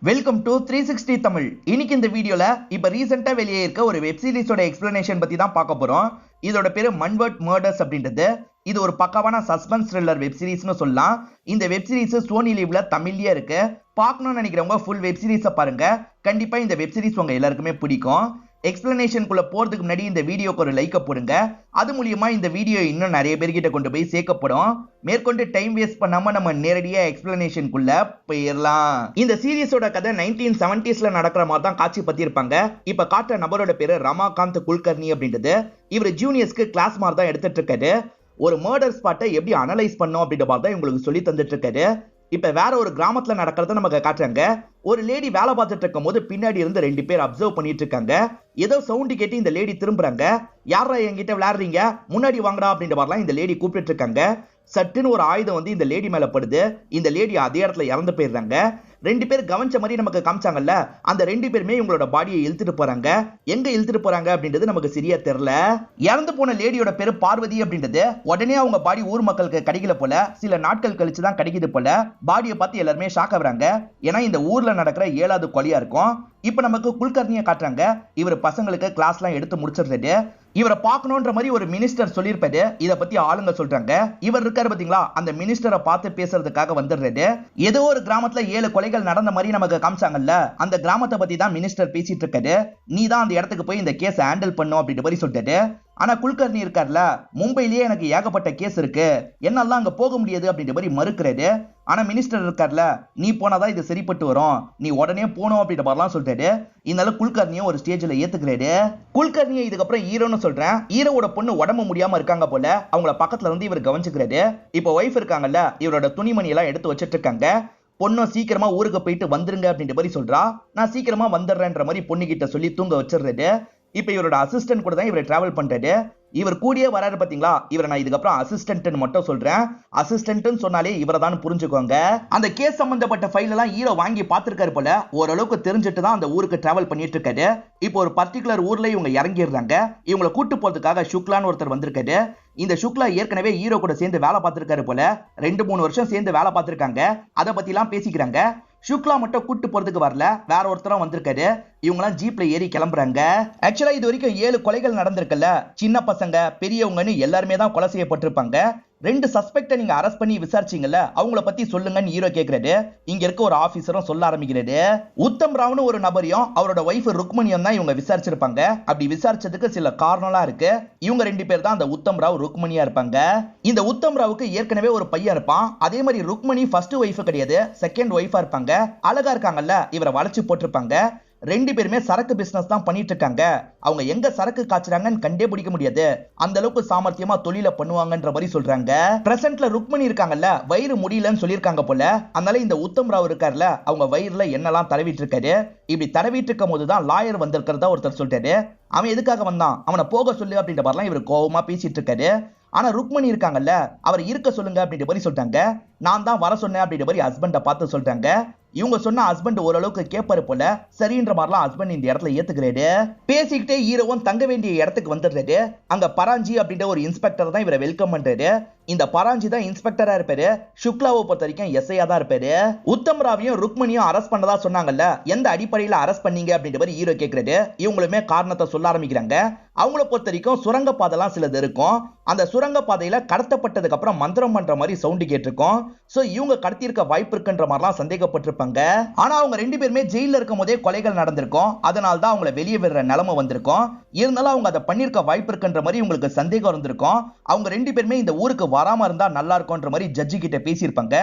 Welcome to 360 Tamil. இன்னைக்கு இந்த வீடியோல இப்ப ரீசெண்டா வெளியே இருக்க ஒரு வெப் சீரிஸோட எக்ஸ்பிளனேஷன் பத்தி தான் பார்க்க போறோம். இதோட பேரு மன்வர்ட் மர்டர்ஸ் அப்படின்றது. இது ஒரு பக்காவான சஸ்பென்ஸ் த்ரில்லர் வெப் சீரிஸ்னு சொல்லலாம். இந்த வெப் சீரிஸ் சோனி லிவ்ல தமிழ்லயே இருக்கு. பார்க்கணும்னு நினைக்கிறவங்க ஃபுல் வெப் சீரிஸை பாருங்க. கண்டிப்பா இந்த வெப் சீரிஸ் உங்க எல்லாருக்குமே பிடிக்கும். எக்ஸ்பிளனேஷனுக்குள்ள போறதுக்கு முன்னாடி இந்த வீடியோக்கு ஒரு லைக் போடுங்க. அது மூலியமா இந்த வீடியோ இன்னும் நிறைய பேர்கிட்ட கொண்டு போய் சேர்க்கப்படும். மேற்கொண்டு டைம் வேஸ்ட் பண்ணாம நம்ம நேரடியா எக்ஸ்பிளனேஷனுக்குள்ள போயிடலாம். இந்த சீரிஸோட கதை 1970s நடக்கிற மாதிரி தான் காட்சி பத்தி இருப்பாங்க. இப்ப காட்டுற நபரோட பேரு ரமாகாந்த் குல்கர்னி அப்படின்றது. இவர் ஜூனியர்ஸ்க்கு கிளாஸ் மாதிரி தான் எடுத்துட்டு இருக்காரு. ஒரு மர்டர் ஸ்பாட்டை எப்படி அனலைஸ் பண்ணும் அப்படின்ற மாதிரி தான் உங்களுக்கு சொல்லி தந்துட்டு இருக்காரு. இப்ப வேற ஒரு கிராமத்துல நடக்கிறத நமக்கு காட்டுறாங்க. ஒரு லேடி வேலை பார்த்துட்டு இருக்கும் போது பின்னாடி இருந்து 2 பேர் அப்சர்வ் பண்ணிட்டு இருக்காங்க. ஏதோ சவுண்ட் கேட்டு இந்த லேடி திரும்புறாங்க. யாரா என்கிட்ட விளையாடுறீங்க, முன்னாடி வாங்கடா அப்படின்ற மாதிரிலாம் இந்த லேடி கூப்பிட்டு இருக்காங்க. சட்டுன்னு ஒரு ஆயுதம் வந்து இந்த லேடி மேல படுது. இந்த லேடி அதே இடத்துல இறந்து போயிடுறாங்க. 2 பேர் கவனிச்ச மாதிரி நமக்கு காமிச்சாங்கல்ல, அந்த 2 பேருமே இவங்களோட பாடியை இழுத்துட்டு போறாங்க. எங்க இழுத்துட்டு போறாங்க அப்படின்றது நமக்கு சரியா தெரியல. இறந்து போன லேடியோட பேரு பார்வதி அப்படின்றது. உடனே அவங்க பாடி ஊர் மக்களுக்கு கிடைக்கல போல. சில நாட்கள் கழிச்சு தான் கிடைக்குது போல. பாடியை பார்த்து எல்லாருமே ஷாக் ஆகுறாங்க. ஏன்னா இந்த ஊர்ல நடக்கிற 7வது கொலையா இருக்கும். இப்ப நமக்கு குல்கர்னியை காட்டுறாங்க. இவர் பசங்களுக்கு கிளாஸ் எல்லாம் எடுத்து முடிச்சிடுறாரு. இவரை பார்க்கணும்ன்ற மாதிரி ஒரு மினிஸ்டர் சொல்லியிருப்பாரு. இத பத்தி ஆளுங்க சொல்றாங்க. இவர் இருக்காரு பாத்தீங்களா, அந்த மினிஸ்டரை பார்த்து பேசுறதுக்காக வந்துடுறாரு. ஏதோ ஒரு கிராமத்துல 7 கொலைகள் நடந்த மாதிரி நமக்கு காமிச்சாங்கல்ல, அந்த கிராமத்தை பத்தி தான் மினிஸ்டர் பேசிட்டு இருக்காரு. நீ தான் அந்த இடத்துக்கு போய் இந்த கேஸ் ஹேண்டில் பண்ணும் அப்படின்ற மாதிரி சொல்லிட்டாரு. ஆனா குல்கர்னி இருக்கார்ல, மும்பையிலேயே எனக்கு ஏகப்பட்ட கேஸ் இருக்கு, என்னால அங்க போக முடியாது அப்படின்ற மாதிரி மறுக்கிறாரு. ஆனா மினிஸ்டர் இருக்கார்ல, நீ போனாதான் இது சரிப்பட்டு வரும், நீ உடனே போனோம் அப்படின்ற மாதிரிலாம் சொல்லிட்டாரு. இதனால குல்கர்னியை ஒரு ஸ்டேஜ்ல ஏத்துக்கிறாரு. குல்கர்னியை இதுக்கப்புறம் ஹீரோன்னு சொல்றேன். ஹீரோவோட பொண்ணு உடம்பு முடியாம இருக்காங்க போல. அவங்கள பக்கத்துல இருந்து இவர் கவனிச்சுக்கிறாரு. இப்போ ஒய்ஃப் இருக்காங்கல்ல, இவரோட துணிமணி எல்லாம் எடுத்து வச்சிட்டு இருக்காங்க. பொண்ணும் சீக்கிரமா ஊருக்கு போயிட்டு வந்துருங்க அப்படின்ற மாதிரி சொல்றா. நான் சீக்கிரமா வந்துடுறேன்ற மாதிரி பொண்ணு கிட்ட சொல்லி தூங்க வச்சிடுறாரு. இப்ப இவரோட அசிஸ்டன்ட் கூட தான் இவர் டிராவல் பண்றாரு. இவர் கூடியே வராரு பாத்தீங்களா, இவரை நான் இதுக்கப்புறம் அசிஸ்டன்ட் மட்டும் சொல்றேன். அசிஸ்டன்ட் சொன்னாலே இவரை தான் புரிஞ்சுக்கோங்க. அந்த கேஸ் சம்பந்தப்பட்ட ஃபைல் எல்லாம் ஹீரோ வாங்கி பார்த்திருக்காரு போல. ஓரளவுக்கு தெரிஞ்சுட்டு தான் அந்த ஊருக்கு டிராவல் பண்ணிட்டு இருக்காரு. இப்போ ஒரு பர்டிகுலர் ஊர்ல இவங்க இறங்கிடுறாங்க. இவங்களை கூட்டு போறதுக்காக சுக்லான்னு ஒருத்தர் வந்திருக்காரு. இந்த சுக்லா ஏற்கனவே ஹீரோ கூட சேர்ந்து வேலை பார்த்திருக்காரு போல. 2-3 வருஷம் சேர்ந்து வேலை பார்த்திருக்காங்க. அதை பத்தி எல்லாம் பேசிக்கிறாங்க. சுக்லா மட்டும் கூட்டு போறதுக்கு வரல, வேற ஒருத்தரும் வந்திருக்காரு. இவங்கலாம் ஜீப்ல ஏறி கிளம்புறாங்க. ஆக்சுவலா இது வரைக்கும் 7 கொலைகள் நடந்திருக்குல்ல, சின்ன பசங்க பெரியவங்கன்னு எல்லாருமே தான் கொலை செய்யப்பட்டிருப்பாங்க. 2 சஸ்பெக்ட நீங்க அரெஸ்ட் பண்ணி விசாரிச்சீங்கல்ல, அவங்கள பத்தி சொல்லுங்கன்னு ஹீரோ கேக்குறாரு. இங்க இருக்க ஒரு ஆபீசரும் சொல்ல ஆரம்பிக்கிறாரு. உத்தம் ராவ்னு ஒரு நபரையும் அவரோட வைஃப் ருக்மணியும் தான் இவங்க விசாரிச்சிருப்பாங்க. அப்படி விசாரிச்சதுக்கு சில காரணம்லாம் இருக்கு. இவங்க 2 பேர் தான் அந்த உத்தம் ராவ் ருக்மணியா இருப்பாங்க. இந்த உத்தம் ராவுக்கு ஏற்கனவே ஒரு பையன் இருப்பான். அதே மாதிரி ருக்மணி ஃபர்ஸ்ட் ஒய்ஃப் கிடையாது, செகண்ட் ஒய்ஃபா இருப்பாங்க. அழகா இருக்காங்கல்ல, இவரை வளைச்சு போட்டிருப்பாங்க. 2 பேருமே சரக்கு பிசினஸ் தான் பண்ணிட்டு இருக்காங்க. அவங்க எங்க சரக்கு காய்ச்சறாங்கன்னு கண்டே பிடிக்க முடியாது, அந்த அளவுக்கு சாமர்த்தியமா தொழில பண்ணுவாங்கன்ற மாதிரி சொல்றாங்க. பிரசன்ட்ல ருக்மணி இருக்காங்கல்ல, வயிறு முடியலன்னு சொல்லியிருக்காங்க போல. அதனால இந்த உத்தம் ராவ் இருக்கார்ல, அவங்க வயிறுல என்னெல்லாம் தடவிட்டு இருக்காரு. இப்படி தடவிட்டு இருக்கும் போதுதான் லாயர் வந்திருக்கிறதா ஒருத்தர் சொல்லிட்டாரு. அவன் எதுக்காக வந்தான், அவனை போக சொல்லு அப்படின்ற மாதிரிலாம் இவர் கோவமா பேசிட்டு இருக்காரு. ஆனா ருக்மணி இருக்காங்கல்ல, அவர் இருக்க சொல்லுங்க அப்படின்ற மாதிரி சொல்றாங்க. நான் தான் வர சொன்னேன் அப்படின்ற மாதிரி ஹஸ்பண்ட பார்த்து சொல்றாங்க. இவங்க சொன்ன ஹஸ்பண்ட் ஓரளவுக்கு கேட்பாரு போல. சரின்ற மாதிரிலாம் ஹஸ்பண்ட் இந்த இடத்துல ஏத்துக்கிறாரு. பேசிக்கிட்டே ஹீரோவும் தங்க வேண்டிய இடத்துக்கு வந்துடுறாரு. அங்க பராஞ்சி அப்படின்ற ஒரு இன்ஸ்பெக்டர் தான் இவரை வெல்கம் பண்றாரு. இந்த பராஞ்சி தான் இன்ஸ்பெக்டரா இருப்பாரு. சுக்லாவை பொறுத்த வரைக்கும் எஸ்ஐயா தான் இருப்பாரு. உத்தம் ராவையும் ருக்மணியும் அரெஸ்ட் பண்ணதா சொன்னாங்கல்ல, எந்த அடிப்படையில அரெஸ்ட் பண்ணீங்க அப்படின்ற மாதிரி ஹீரோ கேட்கிறாரு. இவங்களுமே காரணத்தை சொல்ல ஆரம்பிக்கிறாங்க. அவங்கள பொறுத்த வரைக்கும் சுரங்கப்பாதைலாம் சிலது இருக்கும். அந்த சுரங்கப்பாதையில கடத்தப்பட்டதுக்கு அப்புறம் மந்திரம் பண்ற மாதிரி சவுண்ட் கேட்டிருக்கும். சோ இவங்க கடத்தியிருக்க வாய்ப்பு இருக்குன்ற மாதிரிலாம் சந்தேகப்பட்டிருப்பாங்க. ஆனா அவங்க 2 பேருமே ஜெயில இருக்கும் போதே கொலைகள் நடந்திருக்கும். அதனால தான் அவங்கள வெளியே விடுற நிலைமை வந்திருக்கும். இருந்தாலும் அவங்க அதை பண்ணிருக்க வாய்ப்பு இருக்குன்ற மாதிரி உங்களுக்கு சந்தேகம் இருந்திருக்கும். அவங்க 2 பேருமே இந்த ஊருக்கு வராம இருந்தா நல்லா இருக்கும்ன்ற மாதிரி ஜட்ஜி கிட்ட பேசியிருப்பாங்க.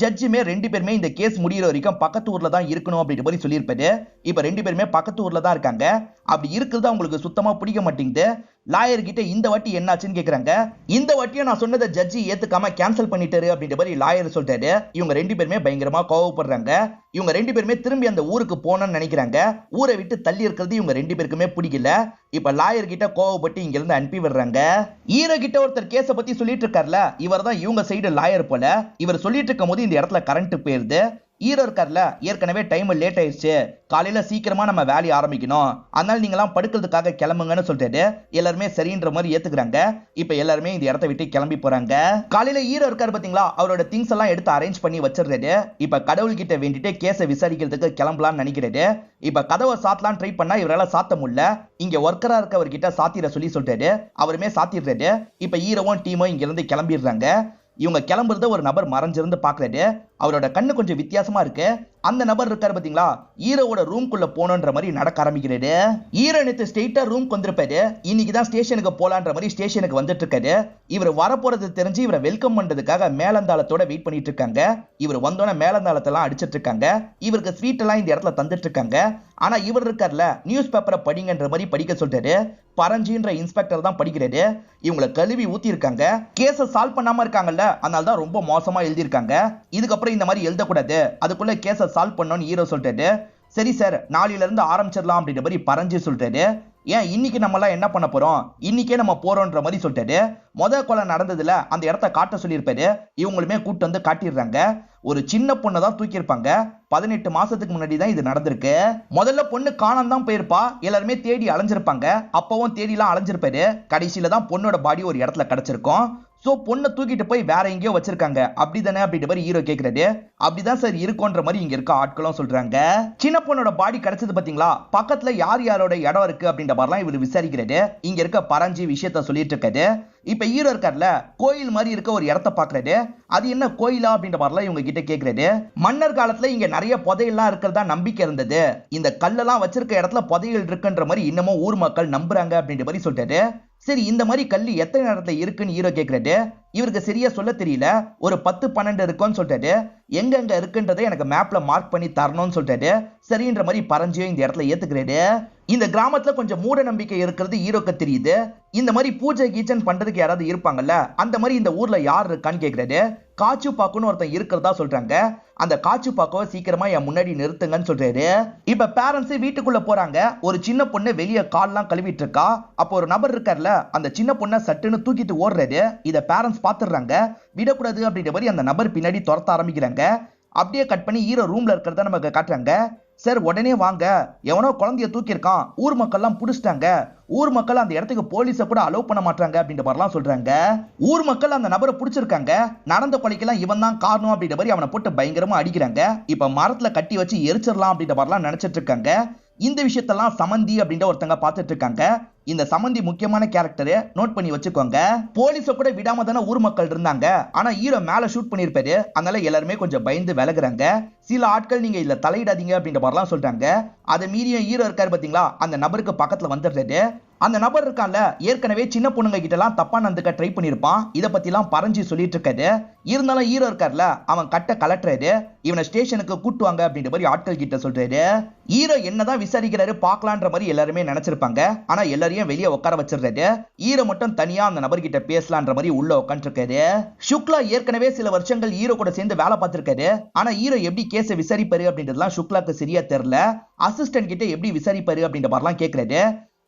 ஜட்ஜுமே 2 பேருமே இந்த கேஸ் முடிகிற வரைக்கும் பக்கத்து ஊர்ல தான் இருக்கணும் அப்படின்ற மாதிரி சொல்லியிருப்பாரு. இப்ப 2 பேருமே பக்கத்து ஊர்ல தான் இருக்காங்க. அப்படி இருக்கிறது அவங்களுக்கு சுத்தமா பிடிக்க மாட்டேங்குது. லாயர் கிட்ட இந்த வாட்டி என்னாச்சுன்னு கேக்குறாங்க. இந்த வாட்டியும் நான் சொன்னதை ஜட்ஜி ஏத்துக்காம கேன்சல் பண்ணிட்டாரு அப்படின்ற மாதிரி லாயர் சொல்லிட்டாரு. இவங்க 2 பேருமே பயங்கரமா கோவப்படுறாங்க. இவங்க 2 பேருமே திரும்பி அந்த ஊருக்கு போகணும்னு நினைக்கிறாங்க. ஊரை விட்டு தள்ளி இருக்கிறது இவங்க 2 பேருக்குமே பிடிக்கல. இப்ப லாயர் கிட்ட கோவப்பட்டு இங்க இருந்து அனுப்பி விடுறாங்க. ஹீரோ கிட்ட ஒருத்தர் கேஸ பத்தி சொல்லிட்டு இருக்காருல, இவர் தான் இவங்க சைடு லாயர் போல. இவர் சொல்லிட்டு இருக்கும் போது இந்த இடத்துல கரண்ட் போயிருது. ஹீரோ இருக்கார்ல, ஏற்கனவே டைம் லேட் ஆயிடுச்சு, காலையில சீக்கிரமா நம்ம வேலையை ஆரம்பிக்கணும், அதனால நீங்களாம் படுக்கிறதுக்காக கிளம்புங்கன்னு சொல்லிட்டு எல்லாருமே சரின்ற மாதிரி ஏத்துக்கிறாங்க. இப்ப எல்லாருமே இந்த இடத்த விட்டு கிளம்பி போறாங்க. காலையில ஹீரோ இருக்காரு பாத்தீங்களா, அவரோட திங்ஸ் எல்லாம் எடுத்து அரேஞ்ச் பண்ணி வச்சிருக்காரு. இப்ப கடவுள் கிட்ட வேண்டிட்டு கேஸை விசாரிக்கிறதுக்கு கிளம்பலாம்னு நினைக்கிறாரு. இப்ப கதவை சாத்தலாம் ட்ரை பண்ணா இவரால சாத்த முடியல. இங்க ஒர்க்கரா இருக்கவர்கிட்ட சாத்திர சொல்லிட்டாரு. அவருமே சாத்திடுறாரு. இப்ப ஹீரோவும் டீமும் இங்க இருந்து கிளம்பிடுறாங்க. இவங்க கிளம்புறத ஒரு நபர் மறைஞ்சிருந்து பாக்குறாரு. அவரோட கண்ணு கொஞ்சம் வித்தியாசமா இருக்கு. அந்த நபர் இருக்காரு பாத்தீங்களா, ஹீரோவோட ரூம்குள்ள போனன்ற மாதிரி நடக்க ஆரம்பிக்கிறாரு. ஹீரோ நேத்து ஸ்ட்ரெயிட்டா ரூம்க்கு வந்திருப்பாரு. இன்னைக்குதான் ஸ்டேஷனுக்கு போலான்ற மாதிரி ஸ்டேஷனுக்கு வந்துட்டு இருக்காரு. இவர் வரப்போறது தெரிஞ்சு இவரை வெல்கம் பண்றதுக்காக மேலந்தாளத்தோட வெயிட் பண்ணிட்டு இருக்காங்க. இவர் வந்தோட மேலந்தாளத்தெல்லாம் அடிச்சிட்டு இருக்காங்க. இவருக்கு ஸ்வீட் எல்லாம் இந்த இடத்துல தந்துட்டு இருக்காங்க. ஆனா இவர் இருக்கார்ல, நியூஸ் பேப்பரை படிங்கன்ற மாதிரி படிக்க சொல்றாரு. பரஞ்சின்ற இன்ஸ்பெக்டர் தான் படிக்கிறாரு. இவங்களை கழுவி ஊத்தி இருக்காங்க. கேஸை சால்வ் பண்ணாம இருக்காங்கல்ல, அதனால தான் ரொம்ப மோசமா எழுதியிருக்காங்க. இதுக்கப்புறம் இந்த மாதிரி எழுதக்கூடாது, அதுக்குள்ள கேஸை சால்வ் பண்ணணும்னு ஹீரோ சொல்றாரு. சரி சார், நாளையில இருந்து ஆரம்பிச்சிடலாம் அப்படின்ற மாதிரி பரஞ்சி சொல்றாரு. ஏன் இன்னைக்கு நம்ம எல்லாம் என்ன பண்ண போறோம், இன்னைக்கே நம்ம போறோம்ன்ற மாதிரி சொல்லிட்டாரு. கொலை நடந்ததுல அந்த இடத்த காட்ட சொல்லியிருப்பாரு. இவங்களுமே கூட்டு வந்து காட்டிடுறாங்க. ஒரு சின்ன பொண்ணை தான் தூக்கியிருப்பாங்க. 18 மாசத்துக்கு முன்னாடி தான் இது நடந்திருக்கு. முதல்ல பொண்ணு காணாம தான் போயிருப்பா. எல்லாருமே தேடி அலைஞ்சிருப்பாங்க. அப்பவும் தேடிலாம் அலைஞ்சிருப்பாரு. கடைசியில தான் பொண்ணோட பாடி ஒரு இடத்துல கிடைச்சிருக்கும். சோ பொண்ணை தூக்கிட்டு போய் வேற எங்கேயோ வச்சிருக்காங்க, அப்படிதானே அப்படின்ற மாதிரி ஹீரோ கேக்குறாரு. அப்படிதான் சார் இருக்கும்ன்ற மாதிரி இங்க இருக்க ஆட்களும் சொல்றாங்க. சின்ன பொண்ணோட பாடி கிடைச்சது பாத்தீங்களா, பக்கத்துல யார் யாரோட இடம் இருக்கு அப்படின்ற மாதிரிலாம் இவர் விசாரிக்கிறாரு. இங்க இருக்க பரஞ்சி விஷயத்த சொல்லிட்டு இருக்காரு. இப்ப ஹீரோ இருக்கார்ல, கோயில் மாதிரி இருக்க ஒரு இடத்த பாக்குறாரு. அது என்ன கோயிலா அப்படின்ற மாதிரிலாம் இவங்க கிட்ட கேக்குறாரு. மன்னர் காலத்துல இங்க நிறைய புதையெல்லாம் இருக்கிறதா நம்பிக்கை இருந்தது. இந்த கல்லெல்லாம் வச்சிருக்க இடத்துல புதையல் இருக்குன்ற மாதிரி இன்னமும் ஊர் மக்கள் நம்புறாங்க அப்படின்ற மாதிரி சொல்றாரு. சரி, இந்த மாதிரி கல்லு எத்தனை இடத்துல இருக்குன்னு ஹீரோ கேக்குறாரு. இவருக்கு சரியா சொல்ல தெரியல. ஒரு 10-12 இருக்குன்னு சொல்றாரு. எங்க இருக்குன்றதை எனக்கு மேப்ல மார்க் பண்ணி தரணும்னு சொல்றாரு. சரின்ற மாதிரி பரஞ்சியும் இந்த இடத்துல ஏத்துக்கிறாரு. இந்த கிராமத்துல கொஞ்சம் மூட நம்பிக்கை இருக்கிறது ஹீரோக்கு தெரியுது. இந்த மாதிரி பூஜை கீச்சன் பண்றதுக்கு யாராவது இருப்பாங்கல்ல, அந்த மாதிரி இந்த ஊர்ல யார் இருக்கான்னு கேக்குறாரு. காச்சு பாக்குன்னு ஒருத்தன் இருக்கிறதா சொல்றாங்க. அந்த காச்சு பாக்கவை சீக்கிரமா என் முன்னாடி நிறுத்துங்கன்னு சொல்றாரு. இப்ப பேரண்ட்ஸ் வீட்டுக்குள்ள போறாங்க. ஒரு சின்ன பொண்ணு வெளியே கால்லாம் கழுவிட்டு இருக்கா. அப்போ ஒரு நபர் இருக்கார்ல, அந்த சின்ன பொண்ணை சட்டுன்னு தூக்கிட்டு ஓடுறாரு. இத பேரண்ட்ஸ் பாத்துறாங்க. விடக்கூடாது அப்படின்ற மாதிரி அந்த நபர் பின்னாடி துரத்த ஆரம்பிக்கிறாங்க. அப்படியே கட் பண்ணி ஹீரோ ரூம்ல இருக்கிறத நமக்கு காட்டுறாங்க. சார் உடனே வாங்க, எவனோ குழந்தைய தூக்கியிருக்கான், ஊர் மக்கள் எல்லாம் புடிச்சிட்டாங்க, ஊர் மக்கள் அந்த இடத்துக்கு போலீஸை கூட அலோவ் பண்ண மாட்டாங்க அப்படின்ற மாதிரிலாம் சொல்றாங்க. ஊர் மக்கள் அந்த நபரை பிடிச்சிருக்காங்க. நடந்த கொலைக்கெல்லாம் இவன் தான் காரணம் அப்படின்ற மாதிரி அவனை போட்டு பயங்கரமா அடிக்கிறாங்க. இப்ப மரத்துல கட்டி வச்சு எரிச்சிடலாம் அப்படின்ற மாதிரிலாம் நினைச்சிட்டு இருக்காங்க. இந்த விஷயத்தெல்லாம் சமந்தி அப்படின்ற ஒருத்தங்க பார்த்துட்டு இருக்காங்க. இந்த சமந்தி முக்கியமான கேரக்டர், நோட் பண்ணி வச்சுக்கோங்க. போலீஸ கூட விடாம தானே ஊர் மக்கள் இருந்தாங்க. ஆனா ஹீரோ மேல ஷூட் பண்ணிருப்பாரு. அதனால எல்லாருமே கொஞ்சம் பயந்து விலகுறாங்க. சில ஆட்கள் நீங்க இதுல தலையிடாதீங்க அப்படின்ற மாதிரிலாம் சொல்றாங்க. அதை மீறியும் ஹீரோ இருக்காரு பாத்தீங்களா, அந்த நபருக்கு பக்கத்துல வந்துடுறாரு. அந்த நபர் இருக்கான்ல, ஏற்கனவே சின்ன பொண்ணுங்க கிட்ட எல்லாம் தப்பா நடந்துக்க ட்ரை பண்ணிருப்பான். இத பத்தி எல்லாம் பரஞ்சி சொல்லிட்டு இருக்காரு. இருந்தாலும் ஹீரோ இருக்கார்ல, அவன் கட்ட கலட்டுறாரு. இவனை ஸ்டேஷனுக்கு கூட்டுவாங்க அப்படின்ற மாதிரி ஆட்கள் கிட்ட சொல்றாரு. ஹீரோ என்னதான் விசாரிக்கிறாரு பாக்கலான்ற மாதிரி எல்லாருமே நினைச்சிருப்பாங்க. ஆனா எல்லாரையும் வெளியே உட்கார வச்சிருக்காரு. ஹீரோ மட்டும் தனியா அந்த நபர் கிட்ட பேசலான்ற மாதிரி உள்ள உட்காந்துருக்காரு. சுக்லா ஏற்கனவே சில வருஷங்கள் ஹீரோ கூட சேர்ந்து வேலை பார்த்திருக்காரு. ஆனா ஹீரோ எப்படி கேஸை விசாரிப்பாரு அப்படின்றதுலாம் சுக்லாக்கு சரியா தெரியல. அசிஸ்டன்ட் கிட்ட எப்படி விசாரிப்பாரு அப்படின்ற மாதிரிலாம் கேட்கிறாரு.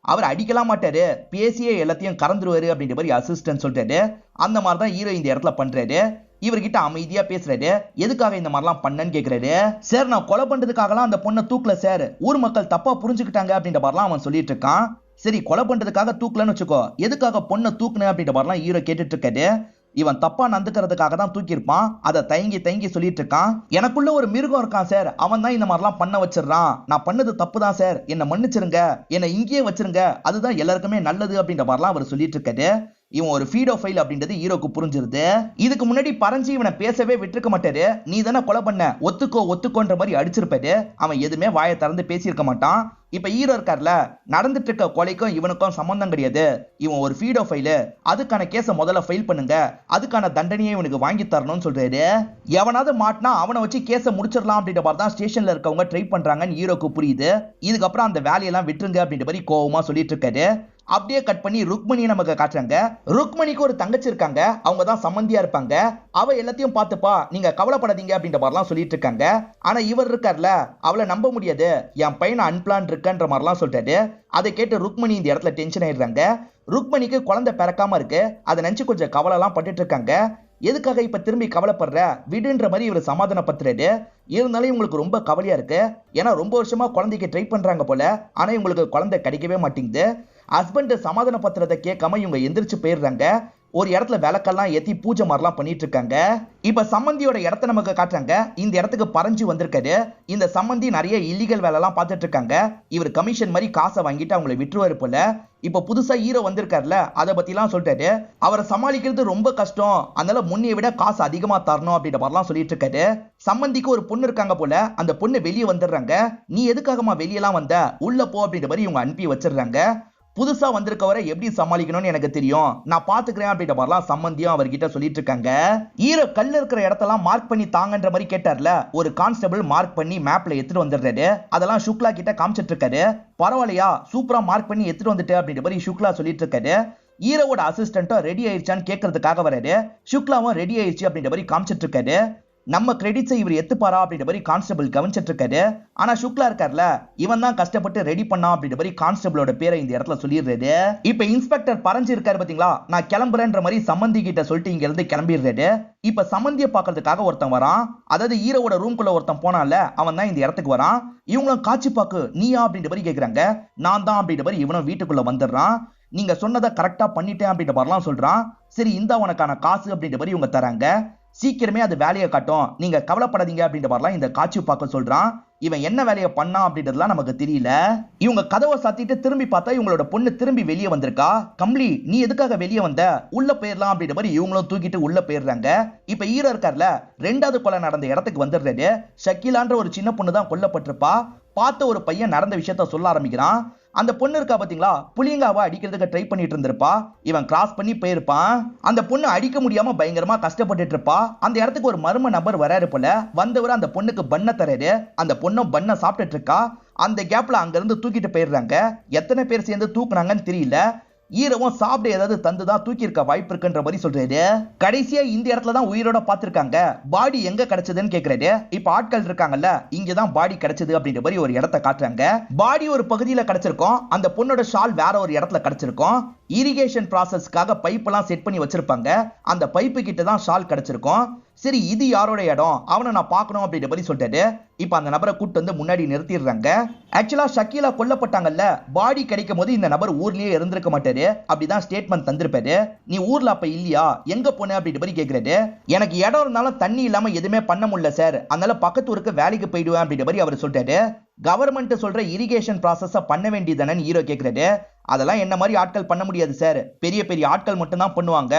அவர் அடிக்கலாம் மாட்டாரு, பேசியே எல்லாத்தையும் கறந்துருவாரு அப்படின்ற மாதிரி அசிஸ்டன்ட் சொல்றாரு. அந்த மாதிரி தான் ஹீரோ இந்த இடத்துல பண்றாரு. இவர்கிட்ட அமைதியா பேசுறாரு. எதுக்காக இந்த மாதிரிலாம் பண்ணன்னு கேக்குறாரு. சார் நான் கொலை பண்றதுக்காகலாம் அந்த பொண்ணை தூக்கல சார், ஊர் மக்கள் தப்பா புரிஞ்சுக்கிட்டாங்க அப்படின்ற மாதிரிலாம் அவன் சொல்லிட்டு இருக்கான். சரி, கொலை பண்றதுக்காக தூக்கலன்னு வச்சுக்கோ, எதுக்காக பொண்ணை தூக்குன அப்படின்ற மாதிரிலாம் ஹீரோ கேட்டுட்டு இருக்காரு. இவன் தப்பா நடந்துக்கிறதுக்காக தான் தூக்கியிருப்பான். அதை தயங்கி தயங்கி சொல்லிட்டு இருக்கான். எனக்குள்ள ஒரு மிருகம் இருக்கான் சார், அவன் தான் இந்த மாதிரிலாம் பண்ண வச்சிடறான். நான் பண்ணது தப்பு தான் சார், என்னை மன்னிச்சிருங்க, என்னை இங்கேயே வச்சிருங்க, அதுதான் எல்லாருக்குமே நல்லது அப்படின்ற மாதிரிலாம் அவர் சொல்லிட்டு இருக்காரு. இவன் ஒரு ஃபீடோஃபைல் அப்படின்றது ஹீரோக்கு புரிஞ்சிருது. இதுக்கு முன்னாடி பரஞ்சி இவனை பேசவே விட்டுருக்க மாட்டாரு. நீ தானே கொலை பண்ண, ஒத்துக்கோ ஒத்துக்கோன்ற மாதிரி அடிச்சிருப்பாரு. அவன் எதுவுமே வாயை திறந்து பேசியிருக்க மாட்டான். இப்ப ஹீரோ இருக்கார்ல, நடந்துட்டு இருக்க கொலைக்கும் இவனுக்கும் சம்பந்தம் கிடையாது, இவன் ஒரு ஃபீடோஃபைல், அதுக்கான கேஸை முதல்ல ஃபைல் பண்ணுங்க, அதுக்கான தண்டனையை இவனுக்கு வாங்கி தரணும்னு சொல்றாரு. எவனாவது மாட்டினா அவனை வச்சு கேஸை முடிச்சிடலாம் அப்படின்ற மாதிரி தான் ஸ்டேஷன்ல இருக்கவங்க ட்ரை பண்றாங்கன்னு ஹீரோக்கு புரியுது. இதுக்கப்புறம் அந்த வேலையெல்லாம் விட்டுருங்க அப்படின்ற மாதிரி கோவமா சொல்லிட்டு இருக்காரு. அப்படியே கட் பண்ணி ருக்மணியை நமக்கு காட்டுறாங்க. ருக்மணிக்கு ஒரு தங்கச்சி இருக்காங்க, அவங்க தான் சம்மந்தியா இருப்பாங்க. அவ எல்லாத்தையும் பார்த்துப்பா, நீங்க கவலைப்படாதீங்க அப்படின்ற மாதிரிலாம் சொல்லிட்டு இருக்காங்க. ஆனா இவர் இருக்கார்ல, அவளை நம்ப முடியாது, என் பையனை அன்பிளான் இருக்குன்ற மாதிரிலாம் சொல்றாரு. அதை கேட்டு ருக்மணி இந்த இடத்துல டென்ஷன் ஆயிடுறாங்க. ருக்மணிக்கு குழந்தை பிறக்காம இருக்கு, அதை நினைச்சு கொஞ்சம் கவலை எல்லாம் பட்டுட்டு இருக்காங்க. எதுக்காக இப்ப திரும்பி கவலைப்படுற விடுன்ற மாதிரி இவர் சமாதானப்படுத்துறாரு. இருந்தாலும் இவங்களுக்கு ரொம்ப கவலையா இருக்கு. ஏன்னா ரொம்ப வருஷமா குழந்தைக்கு ட்ரை பண்றாங்க போல. ஆனா இவங்களுக்கு குழந்தை கிடைக்கவே மாட்டேங்குது. ஹஸ்பண்ட் சமாதானப்படுத்துறதை கேட்காம இவங்க எந்திரிச்சு போயிடுறாங்க. ஒரு இடத்துல விளக்கெல்லாம் ஏத்தி பூஜை மாதிரிலாம் பண்ணிட்டு இருக்காங்க. இப்ப சம்மந்தியோட இடத்த நமக்கு காட்டுறாங்க. இந்த இடத்துக்கு பறஞ்சு வந்திருக்காரு. இந்த சம்மந்தி நிறைய இல்லீகல் வேலை எல்லாம் பார்த்துட்டு இருக்காங்க. இவர் கமிஷன் மாதிரி காசை வாங்கிட்டு அவங்களை விட்டுருவாரு போல. இப்ப புதுசா ஹீரோ வந்திருக்காருல, அதை பத்தி எல்லாம் சொல்லிட்டாரு. அவரை சமாளிக்கிறது ரொம்ப கஷ்டம், அதனால முன்னைய விட காசு அதிகமா தரணும் அப்படின்ற மாதிரிலாம் சொல்லிட்டு இருக்காரு. சம்மந்திக்கு ஒரு பொண்ணு இருக்காங்க போல. அந்த பொண்ணு வெளியே வந்துடுறாங்க. நீ எதுக்காகமா வெளியெல்லாம் வந்த, உள்ள போ அப்படின்ற மாதிரி இவங்க அனுப்பி வச்சிடுறாங்க. புதுசா வந்திருக்கவரை எப்படி சமாளிக்கணும்னு எனக்கு தெரியும், நான் பாத்துக்கிறேன் அப்படின்ற மாதிரிலாம் சம்மந்தியும் அவர்கிட்ட சொல்லிட்டு இருக்காங்க. ஹீரோ கல்ல இருக்கிற இடத்தெல்லாம் மார்க் பண்ணி தாங்கன்ற மாதிரி கேட்டார்ல, ஒரு கான்ஸ்டபிள் மார்க் பண்ணி மேப்ல எடுத்துட்டு வந்துடுறாரு. அதெல்லாம் சுக்லா கிட்ட காமிச்சிட்டு இருக்காரு. பரவாயில்லையா, சூப்பரா மார்க் பண்ணி எடுத்துட்டு வந்துட்டு அப்படின்ற மாதிரி சுக்லா சொல்லிட்டு இருக்காரு. ஹீரோவோட அசிஸ்டன்ட்டும் ரெடி ஆயிடுச்சான்னு கேட்கறதுக்காக வராரு. சுக்லாவும் ரெடி ஆயிடுச்சு அப்படின்ற மாதிரி காமிச்சிட்டு இருக்காரு. நம்ம கிரெடிட்ஸை இவர் எத்துப்பாரா அப்படின்ற மாதிரி கான்ஸ்டபிள் கவனிச்சிட்டு இருக்காரு. ஆனா சுக்லா இருக்கார்ல, இவன் தான் கஷ்டப்பட்டு ரெடி பண்ணா அப்படின்ற மாதிரி கான்ஸ்டபிளோட பேரை இந்த இடத்துல சொல்லிடுறாரு. இப்ப இன்ஸ்பெக்டர் பறஞ்சு இருக்காரு பாத்தீங்களா, நான் கிளம்புறேன்ற மாதிரி சம்மந்தி கிட்ட சொல்லிட்டு இங்க இருந்து கிளம்பிடுறாரு. இப்ப சம்மந்தியை பாக்குறதுக்காக ஒருத்தன் வரான். அதாவது ஹீரோவோட ரூம்குள்ள ஒருத்தன் போனான்ல, அவன் தான் இந்த இடத்துக்கு வரான். இவங்களும் காட்சி பாக்கு நீயா அப்படின்ற மாதிரி கேக்குறாங்க. நான் தான் அப்படின்ற மாதிரி இவனும் வீட்டுக்குள்ள வந்துடுறான். நீங்க சொன்னதை கரெக்டா பண்ணிட்டேன் அப்படின்ற மாதிரிலாம் சொல்றான். சரி இந்த உனக்கான காசு அப்படின்ற மாதிரி இவங்க தராங்க. சீக்கிரமே அது வேலையை காட்டும், நீங்க கவலைப்படாதீங்க அப்படின்ற மாதிரிலாம் இந்த காட்சி பார்க்க சொல்றான். இவன் என்ன வேலையை பண்ணா அப்படின்றதுலாம் நமக்கு தெரியல. இவங்க கதவை சாத்திட்டு திரும்பி பார்த்தா இவங்களோட பொண்ணு திரும்பி வெளியே வந்திருக்கா. கம்லி நீ எதுக்காக வெளியே வந்த, உள்ள போயிடலாம் அப்படின்ற மாதிரி இவங்களும் தூக்கிட்டு உள்ள போயிடுறாங்க. இப்ப ஹீரோ இருக்கார்ல, ரெண்டாவது கொலை நடந்த இடத்துக்கு வந்துடுறாரு. ஷக்கீலான்ற ஒரு சின்ன பொண்ணு தான் கொல்லப்பட்டிருப்பா. பார்த்த ஒரு பையன் நடந்த விஷயத்த சொல்ல ஆரம்பிக்கிறான். அந்த பொண்ணு இருக்கா பாத்தீங்களா, புலிங்காவை அடிக்கிறதுக்கு ட்ரை பண்ணிட்டு இருந்திருப்பா. இவன் கிராஸ் பண்ணி போயிருப்பான். அந்த பொண்ணு அடிக்க முடியாம பயங்கரமா கஷ்டப்பட்டு இருப்பா. அந்த இடத்துக்கு ஒரு மர்ம நபர் வராரு போல. வந்தவர் அந்த பொண்ணுக்கு பண்ண தராரு. அந்த பொண்ணும் பண்ண சாப்பிட்டுட்டு இருக்கா. அந்த கேப்ல அங்க இருந்து தூக்கிட்டு போயிடுறாங்க. எத்தனை பேர் சேர்ந்து தூக்குனாங்கன்னு தெரியல. ஹீரோவும் சாப்பிட ஏதாவது தந்துதான் தூக்கி இருக்க வாய்ப்பு இருக்குன்ற மாதிரி சொல்றாரு. கடைசியா இந்த இடத்துல தான் உயிரோட பாத்துருக்காங்க. பாடி எங்க கிடைச்சதுன்னு கேக்குறாரு. இப்ப ஆட்கள் இருக்காங்கல்ல, இங்கதான் பாடி கிடைச்சது அப்படின்ற மாதிரி ஒரு இடத்த காட்டுறாங்க. பாடி ஒரு பகுதியில கிடைச்சிருக்கும். அந்த பொண்ணோட ஷால் வேற ஒரு இடத்துல கிடைச்சிருக்கும். இரிகேஷன் ப்ராசஸ்க்காக பைப் எல்லாம் செட் பண்ணி வச்சிருப்பாங்க. அந்த பைப்பு கிட்ட தான் ஷால் கிடைச்சிருக்கும். சரி இது யாரோட இடம், அவனை நான் பார்க்கணும் அப்படின்ற மாதிரி சொல்லிட்டாரு. இப்ப அந்த நபரை கூட்டு வந்து முன்னாடி நிறுத்திடுறாங்க. ஆக்சுவலா ஷக்கீலா கொல்லப்பட்டாங்கல்ல, பாடி கிடைக்கும் போது இந்த நபர் ஊர்லயே இருந்திருக்க மாட்டாரு. அப்படிதான் ஸ்டேட்மெண்ட் தந்திருப்பாரு. நீ ஊர்ல அப்ப இல்லையா, எங்க போன அப்படின்ற மாதிரி கேக்குறாரு. எனக்கு இடம் இருந்தாலும் தண்ணி இல்லாம எதுவுமே பண்ண முடியல சார், அதனால பக்கத்து ஊருக்கு வேலைக்கு போயிடுவேன் அப்படின்ற மாதிரி அவர் சொல்லிட்டாரு. கவர்மெண்ட் சொல்ற இரிகேஷன் ப்ராசஸ பண்ண வேண்டியதானு ஹீரோ கேக்குறாரு. அதெல்லாம் என்ன மாதிரி ஆட்கள் பண்ண முடியாது சார், பெரிய பெரிய ஆட்கள் மட்டும் தான் பண்ணுவாங்க.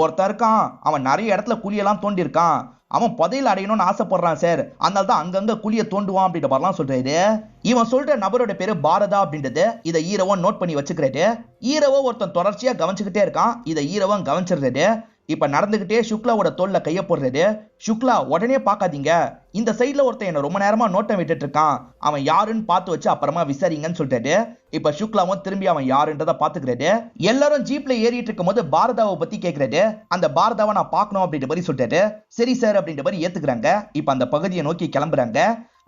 ஒருத்தர் இருக்கான், அவன் நிறைய இடத்துல குழியெல்லாம் தோண்டி இருக்கான். அவன் புதையல் அடையணும்னு ஆசைப்படுறான் சார், அதனால தான் அங்கங்க குழிய தோண்டுவான் அப்படின்ற மாதிரிலாம் சொல்றாரு. இவன் சொல்ற நபரோட பேரு பாரதா அப்படின்றது இதை ஹீரோவும் நோட் பண்ணி வச்சுக்கிறாரு. ஹீரோவோ ஒருத்தன் தொடர்ச்சியா கவனிச்சுக்கிட்டே இருக்கான். இதை ஹீரோவும் கவனிச்சிடுறாரு. இப்ப நடந்துகிட்டே சுக்லாவோட தோல்ல கைய போடுறாரு. சுக்லா உடனே பாக்காதீங்க, இந்த சைட்ல ஒருத்தன் என்ன ரொம்ப நேரமா நோட்டம் விட்டுட்டு இருக்கான், அவன் யாருன்னு பார்த்து வச்சு அப்புறமா விசாரிங்கன்னு சொல்லிட்டாரு. இப்ப சுக்லாவும் திரும்பி அவன் யாருன்றத பாத்துக்கிறாரு. எல்லாரும் ஜீப்ல ஏறிட்டு இருக்கும் போது பாரதாவை பத்தி கேக்குறாரு. அந்த பாரதாவை நான் பார்க்கணும் அப்படின்ற மாதிரி சொல்லிட்டாரு. சரி சார் அப்படின்ற மாதிரி ஏத்துக்கிறாங்க. இப்ப அந்த பகுதியை நோக்கி கிளம்புறாங்க.